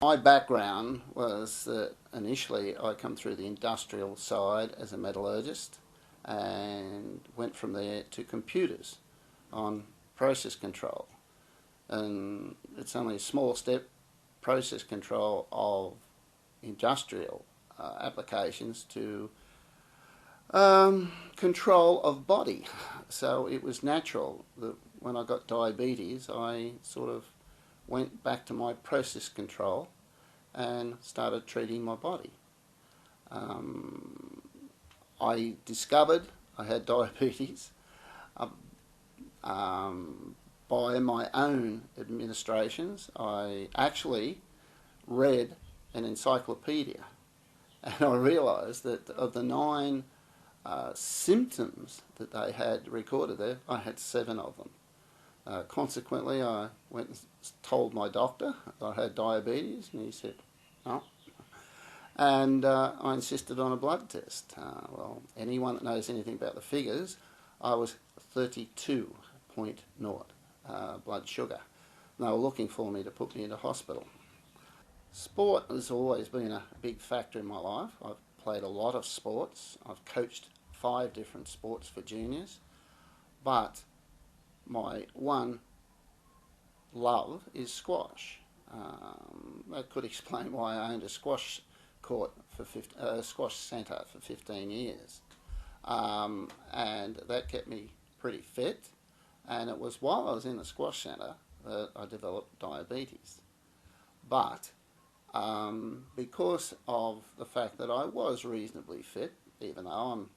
My background was that initially I come through the industrial side as a metallurgist and went from there to computers on process control. And it's only a small step, process control of industrial applications to control of body. So it was natural that when I got diabetes, I sort of went back to my process control and started treating my body. I discovered I had diabetes by my own administrations. I actually read an encyclopedia and I realised that of the 9 symptoms that they had recorded there, I had 7 of them. Consequently, I went and told my doctor I had diabetes, and he said, "Oh." And I insisted on a blood test. Well, anyone that knows anything about the figures, I was 32.0 blood sugar. And they were looking for me to put me into hospital. Sport has always been a big factor in my life. I've played a lot of sports. I've coached 5 different sports for juniors. But my one love is squash. That could explain why I owned a squash court for squash centre for 15 years, and that kept me pretty fit. And it was while I was in the squash centre that I developed diabetes. But because of the fact that I was reasonably fit, even though I'm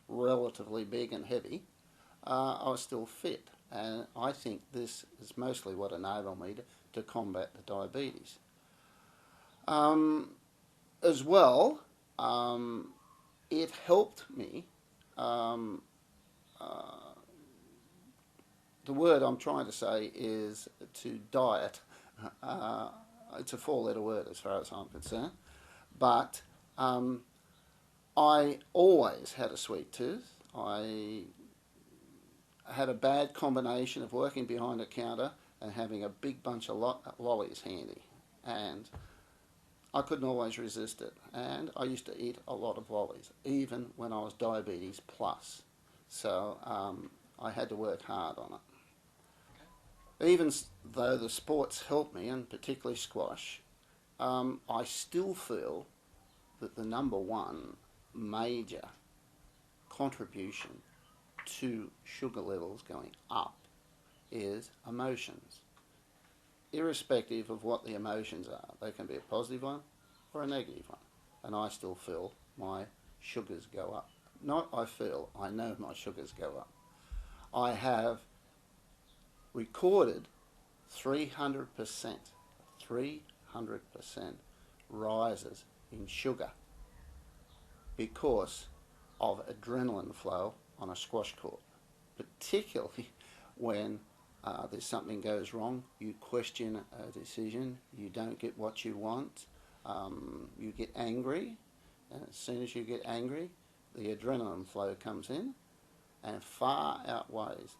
relatively big and heavy, I was still fit, and I think this is mostly what enabled me to combat the diabetes. As well, it helped me. The word I'm trying to say is to diet. It's a 4-letter word as far as I'm concerned, but I always had a sweet tooth. I had a bad combination of working behind a counter and having a big bunch of lollies handy, and I couldn't always resist it, and I used to eat a lot of lollies even when I was diabetes plus, so I had to work hard on it. Even though the sports helped me, and particularly squash, I still feel that the number one major contribution to sugar levels going up is emotions. Irrespective of what the emotions are, they can be a positive one or a negative one. And I still feel my sugars go up. Not I feel, I know my sugars go up. I have recorded 300% rises in sugar because of adrenaline flow on a squash court, particularly when there's something goes wrong, you question a decision, you don't get what you want, you get angry, and as soon as you get angry, the adrenaline flow comes in and far outweighs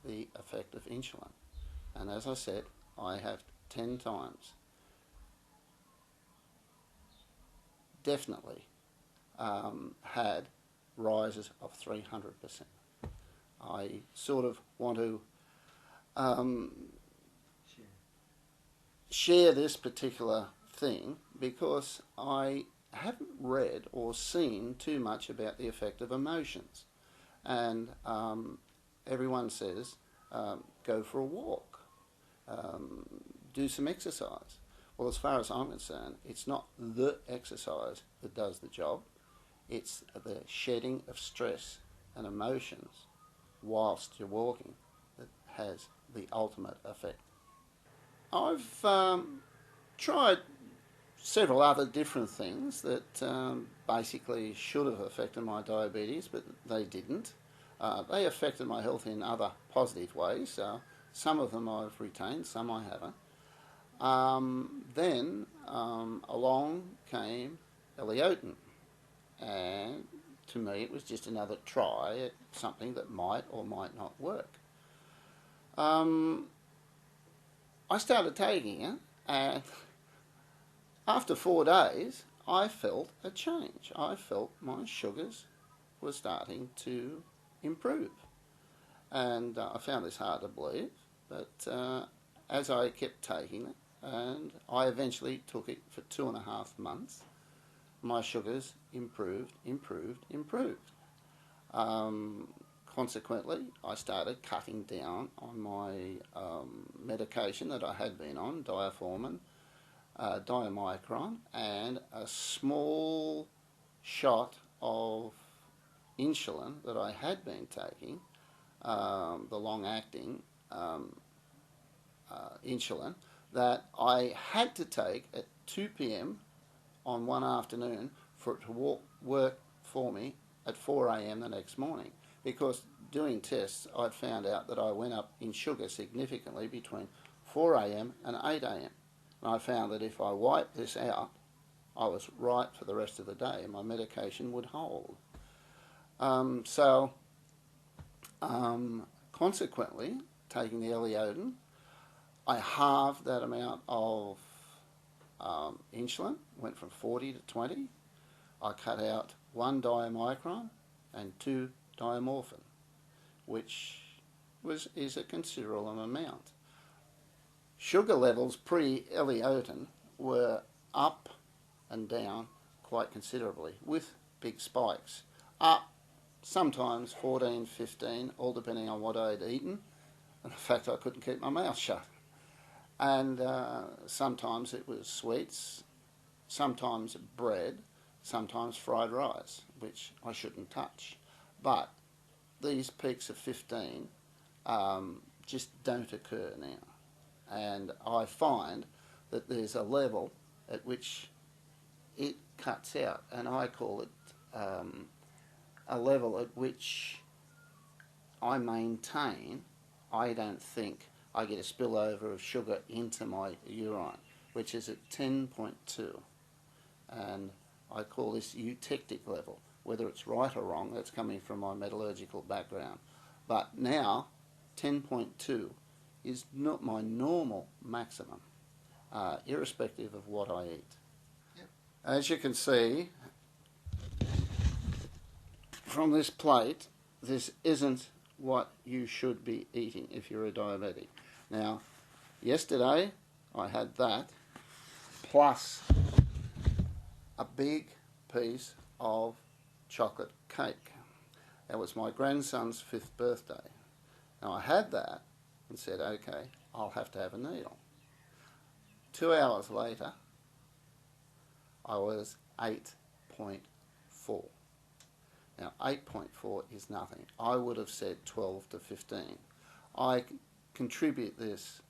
the effect of insulin. And as I said, I have 10 times definitely had rises of 300%. I sort of want to share this particular thing because I haven't read or seen too much about the effect of emotions. And everyone says, go for a walk, do some exercise. Well, as far as I'm concerned, it's not the exercise that does the job. It's the shedding of stress and emotions whilst you're walking that has the ultimate effect. I've tried several other different things that basically should have affected my diabetes, but they didn't. They affected my health in other positive ways. Some of them I've retained, some I haven't. Then along came Eliotin, and to me it was just another try at something that might or might not work. I started taking it, and after 4 days, I felt a change. I felt my sugars were starting to improve. And I found this hard to believe, but as I kept taking it, and I eventually took it for 2.5 months, my sugars improved. Consequently, I started cutting down on my medication that I had been on, diaformin, diamicron, and a small shot of insulin that I had been taking, the long-acting insulin, that I had to take at 2 p.m. on one afternoon for it to work for me at 4 a.m. the next morning. Because doing tests, I'd found out that I went up in sugar significantly between 4 a.m. and 8 a.m. And I found that if I wiped this out, I was right for the rest of the day and my medication would hold. Consequently, taking the L-Eotin, I halved that amount of insulin, went from 40 to 20. I cut out 1 diamicron and 2 diamorphin, which is a considerable amount. Sugar levels pre-L-Eotin were up and down quite considerably, with big spikes. Up sometimes 14, 15, all depending on what I'd eaten, and the fact I couldn't keep my mouth shut. And sometimes it was sweets, sometimes bread, sometimes fried rice, which I shouldn't touch. But these peaks of 15 just don't occur now. And I find that there's a level at which it cuts out, and I call it a level at which I maintain. I don't think I get a spillover of sugar into my urine, which is at 10.2. And I call this eutectic level. Whether it's right or wrong, that's coming from my metallurgical background. But now, 10.2 is not my normal maximum, irrespective of what I eat. Yep. As you can see from this plate, this isn't what you should be eating if you're a diabetic. Now, yesterday I had that plus a big piece of chocolate cake. That was my grandson's 5th birthday. Now I had that and said, okay, I'll have to have a needle. 2 hours later, I was 8.4. Now 8.4 is nothing. I would have said 12 to 15. I contribute this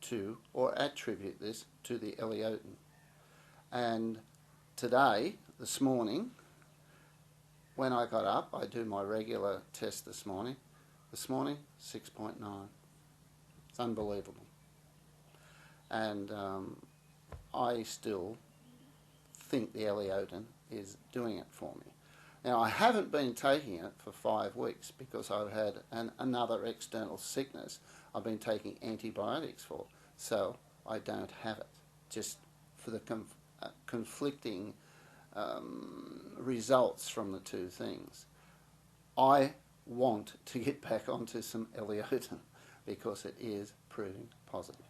to, or attribute this to, the L-Eotin. And today, this morning, when I got up, I do my regular test this morning. This morning, 6.9. It's unbelievable. And I still think the L-Eotin is doing it for me. Now, I haven't been taking it for 5 weeks because I've had another external sickness I've been taking antibiotics for, so I don't have it, just for the conflicting results from the two things. I want to get back onto some L-Eotin because it is proving positive.